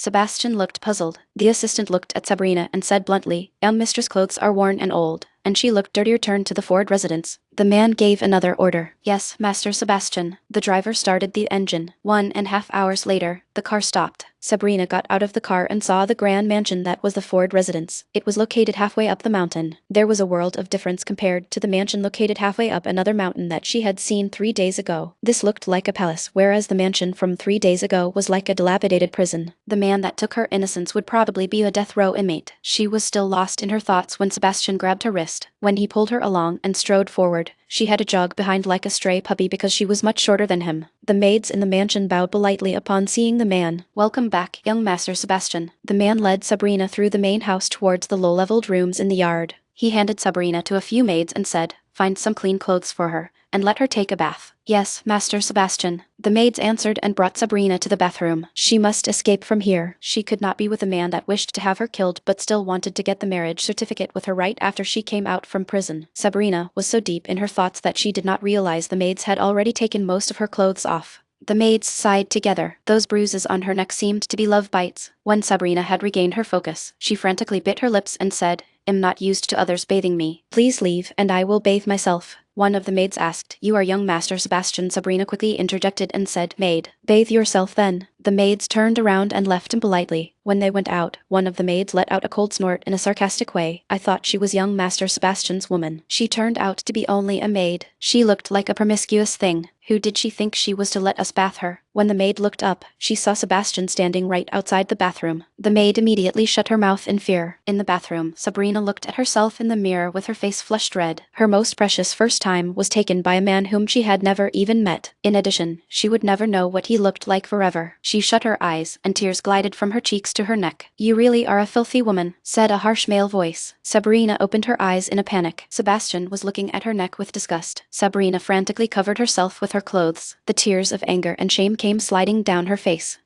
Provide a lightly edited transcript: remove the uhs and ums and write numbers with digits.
Sebastian looked puzzled. The assistant looked at Sabrina and said bluntly, "Young mistress' clothes are worn and old, and she looked dirtier." Turned to the Ford residence. The man gave another order. "Yes, Master Sebastian." The driver started the engine. 1.5 hours later, the car stopped. Sabrina got out of the car and saw the grand mansion that was the Ford residence. It was located halfway up the mountain. There was a world of difference compared to the mansion located halfway up another mountain that she had seen 3 days ago. This looked like a palace, whereas the mansion from 3 days ago was like a dilapidated prison. The man that took her innocence would probably be a death row inmate. She was still lost in her thoughts when Sebastian grabbed her wrist. When he pulled her along and strode forward, she had to jog behind like a stray puppy because she was much shorter than him. The maids in the mansion bowed politely upon seeing the man. "Welcome back, young Master Sebastian." The man led Sabrina through the main house towards the low-leveled rooms in the yard. He handed Sabrina to a few maids and said, "Find some clean clothes for her, and let her take a bath." "Yes, Master Sebastian." The maids answered and brought Sabrina to the bathroom. She must escape from here. She could not be with a man that wished to have her killed but still wanted to get the marriage certificate with her right after she came out from prison. Sabrina was so deep in her thoughts that she did not realize the maids had already taken most of her clothes off. The maids sighed together. Those bruises on her neck seemed to be love bites. When Sabrina had regained her focus, she frantically bit her lips and said, "Am not used to others bathing me. Please leave and I will bathe myself." One of the maids asked, "You are young Master Sebastian." Sabrina quickly interjected and said, "Maid, bathe yourself then." The maids turned around and left him politely. When they went out, one of the maids let out a cold snort in a sarcastic way. "I thought she was young Master Sebastian's woman. She turned out to be only a maid. She looked like a promiscuous thing. Who did she think she was to let us bath her?" When the maid looked up, she saw Sebastian standing right outside the bathroom. The maid immediately shut her mouth in fear. In the bathroom, Sabrina looked at herself in the mirror with her face flushed red. Her most precious first time was taken by a man whom she had never even met. In addition, she would never know what he looked like forever. She shut her eyes, and tears glided from her cheeks to her neck. "You really are a filthy woman," said a harsh male voice. Sabrina opened her eyes in a panic. Sebastian was looking at her neck with disgust. Sabrina frantically covered herself with her clothes. The tears of anger and shame came sliding down her face.